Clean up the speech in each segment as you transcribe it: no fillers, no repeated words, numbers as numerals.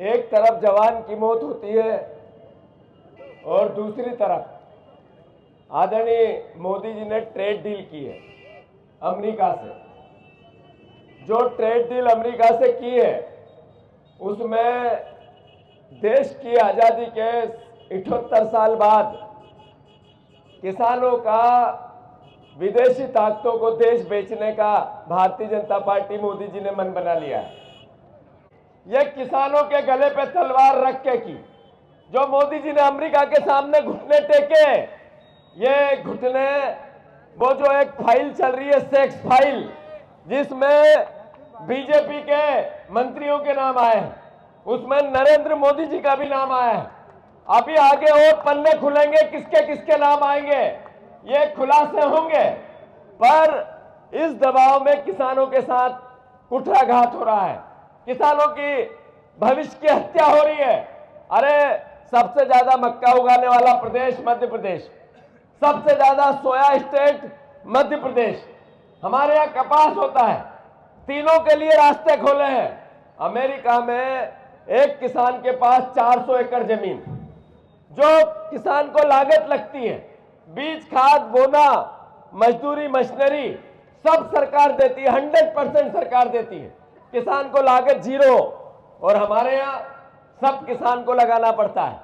एक तरफ जवान की मौत होती है और दूसरी तरफ आदरणीय मोदी जी ने ट्रेड डील की है अमेरिका से। जो ट्रेड डील अमेरिका से की है उसमें देश की आज़ादी के 78 साल बाद किसानों का विदेशी ताकतों को देश बेचने का भारतीय जनता पार्टी मोदी जी ने मन बना लिया है। यह किसानों के गले पे तलवार रख के की जो मोदी जी ने अमेरिका के सामने घुटने टेके, ये घुटने वो जो एक फाइल चल रही है सेक्स फाइल जिसमें बीजेपी के मंत्रियों के नाम आए हैं, उसमें नरेंद्र मोदी जी का भी नाम आया है। अभी आगे और पन्ने खुलेंगे, किसके किसके नाम आएंगे ये खुलासे होंगे, पर इस दबाव में किसानों के साथ कुठाराघात हो रहा है, किसानों की भविष्य की हत्या हो रही है। अरे सबसे ज्यादा मक्का उगाने वाला प्रदेश मध्य प्रदेश, सबसे ज्यादा सोया स्टेट मध्य प्रदेश, हमारे यहाँ कपास होता है, तीनों के लिए रास्ते खोले हैं। अमेरिका में एक किसान के पास 400 एकड़ जमीन, जो किसान को लागत लगती है, बीज खाद बोना मजदूरी मशीनरी सब सरकार देती है, 100% सरकार देती है, किसान को लागत जीरो। और हमारे यहाँ सब किसान को लगाना पड़ता है।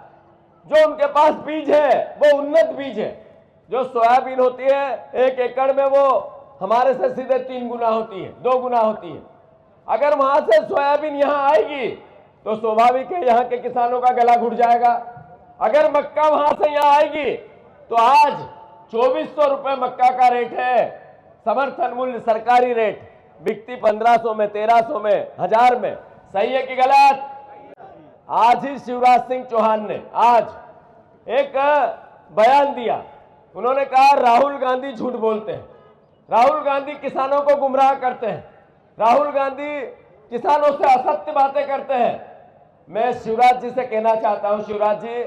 जो उनके पास बीज है वो उन्नत बीज है। जो सोयाबीन होती है 1 एकड़ में वो हमारे से सीधे 3 गुना होती है, 2 गुना होती है। अगर वहां से सोयाबीन यहाँ आएगी तो स्वाभाविक है यहाँ के किसानों का गला घुट जाएगा। अगर मक्का वहां से यहाँ आएगी तो आज 2400 रुपए मक्का का रेट है, समर्थन मूल्य सरकारी रेट, बिकती 1500 में, 1300 में, 1000 में। सही है कि गलत? आज ही शिवराज सिंह चौहान ने आज एक बयान दिया, उन्होंने कहा राहुल गांधी झूठ बोलते हैं, राहुल गांधी किसानों को गुमराह करते हैं, राहुल गांधी किसानों से असत्य बातें करते हैं। मैं शिवराज जी से कहना चाहता हूं, शिवराज जी,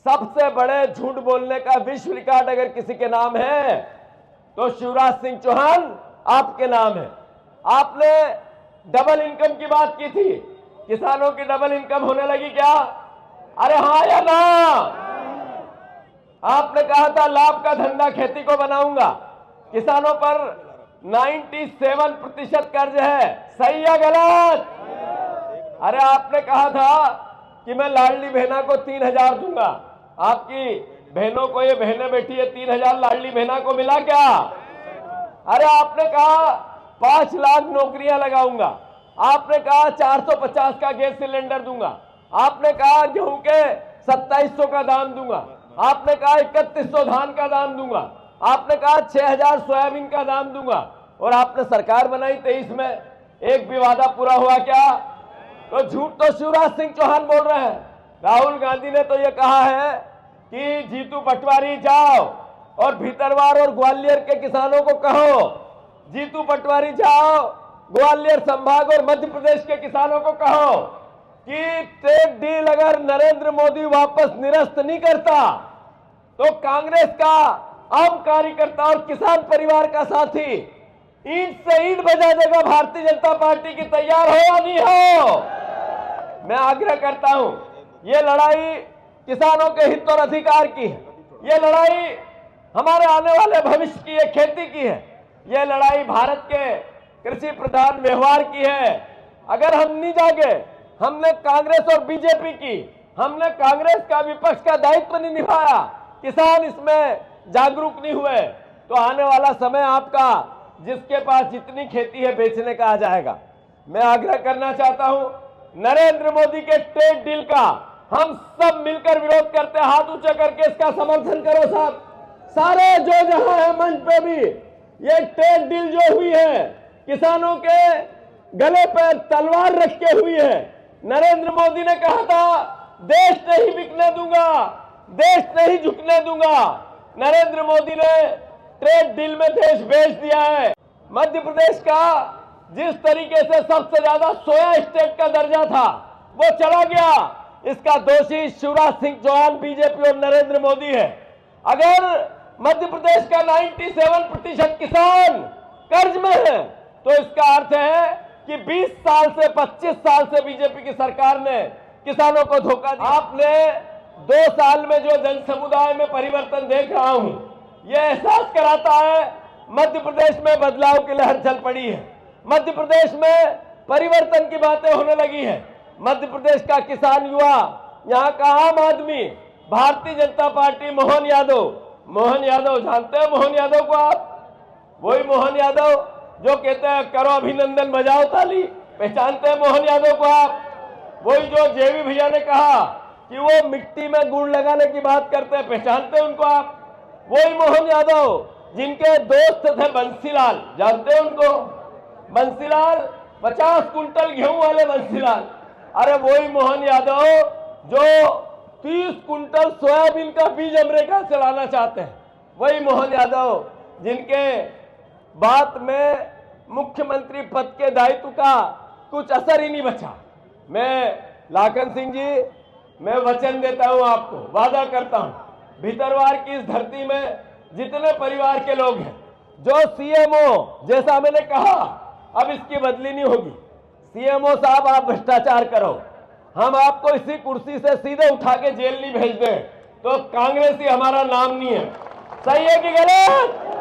सबसे बड़े झूठ बोलने का विश्व रिकॉर्ड अगर किसी के नाम है तो शिवराज सिंह चौहान आपके नाम है। आपने डबल इनकम की बात की थी, किसानों की डबल इनकम होने लगी क्या? अरे हाँ या ना? आपने कहा था लाभ का धंधा खेती को बनाऊंगा, किसानों पर 97% कर्ज है, सही या गलत? अरे आपने कहा था कि मैं लाडली बहना को 3000 दूंगा, आपकी बहनों को, ये बहनें बैठी है, 3000 लाडली बहना को मिला क्या? अरे आपने कहा 5 लाख नौकरियां लगाऊंगा, आपने कहा 450 का गैस सिलेंडर दूंगा, आपने कहा गेहूं के 2700 का दाम दूंगा, आपने कहा 3100 धान का दाम दूंगा, आपने कहा 6000 सोयाबीन का दाम दूंगा, और आपने सरकार बनाई 23 में। एक भी वादा पूरा हुआ क्या? तो झूठ तो शिवराज सिंह चौहान बोल रहे हैं। राहुल गांधी ने तो ये कहा है कि जीतू पटवारी जाओ और भीतरवार और ग्वालियर के किसानों को कहो, जीतू पटवारी जाओ ग्वालियर संभाग और मध्य प्रदेश के किसानों को कहो कि ट्रेड डील अगर नरेंद्र मोदी वापस निरस्त नहीं करता तो कांग्रेस का आम कार्यकर्ता और किसान परिवार का साथी ईंट से ईंट बजा देगा भारतीय जनता पार्टी की। तैयार हो या नहीं हो? मैं आग्रह करता हूं, ये लड़ाई किसानों के हित और अधिकार की है, ये लड़ाई हमारे आने वाले भविष्य की है, खेती की है, ये लड़ाई भारत के कृषि प्रधान व्यवहार की है। अगर हम नहीं जागे, हमने कांग्रेस और बीजेपी की, हमने कांग्रेस का विपक्ष का दायित्व नहीं निभाया, किसान इसमें जागरूक नहीं हुए, तो आने वाला समय आपका जिसके पास जितनी खेती है बेचने का आ जाएगा। मैं आग्रह करना चाहता हूं, नरेंद्र मोदी के ट्रेड डील का हम सब मिलकर विरोध करते हैं, हाथ ऊंचा करके इसका समर्थन करो साहब, सारे जो जहां है मंच पे भी। ये ट्रेड डील जो हुई है किसानों के गले पर तलवार रख के हुई है। नरेंद्र मोदी ने कहा था देश नहीं बिकने दूंगा, देश नहीं झुकने दूंगा। नरेंद्र मोदी ने ट्रेड डील में देश बेच दिया है। मध्य प्रदेश का जिस तरीके से सबसे ज्यादा सोया स्टेट का दर्जा था वो चला गया। इसका दोषी शिवराज सिंह चौहान, बीजेपी और नरेंद्र मोदी है। अगर मध्य प्रदेश का 97% किसान कर्ज में है तो इसका अर्थ है कि 20 साल से 25 साल से बीजेपी की सरकार ने किसानों को धोखा दिया। आपने 2 साल में जो जन समुदाय में परिवर्तन देख रहा हूं, यह एहसास कराता है मध्य प्रदेश में बदलाव की लहर चल पड़ी है। मध्य प्रदेश में परिवर्तन की बातें होने लगी है। मध्य प्रदेश का किसान युवा, यहाँ का आम आदमी भारतीय जनता पार्टी मोहन यादव जानते हैं मोहन यादव को आप? वही मोहन यादव जो कहते हैं करो अभिनंदन बजाओ ताली, पहचानते हैं मोहन यादव को आप? वही जो जेवी भैया ने कहा कि वो मिट्टी में गुड़ लगाने की बात करते हैं, पहचानते हैं उनको आप? वही मोहन यादव जिनके दोस्त थे बंसीलाल, जानते हैं उनको? बंसीलाल 50 कुंटल गेहूं वाले बंसीलाल। अरे वही मोहन यादव जो 30 कुंटल सोयाबीन का बीज अमेरिका से लाना चाहते हैं। वही मोहन यादव जिनके बात में मुख्यमंत्री पद के दायित्व का कुछ असर ही नहीं बचा। मैं लाखन सिंह जी, मैं वचन देता हूं आपको, वादा करता हूं, भीतरवार की इस धरती में जितने परिवार के लोग हैं, जो सीएमओ जैसा मैंने कहा, अब इसकी बदली नहीं होगी। सीएमओ साहब आप भ्रष्टाचार करो, हम आपको इसी कुर्सी से सीधे उठा के जेल नहीं भेज दें तो कांग्रेसी हमारा नाम नहीं है। सही है कि गलत?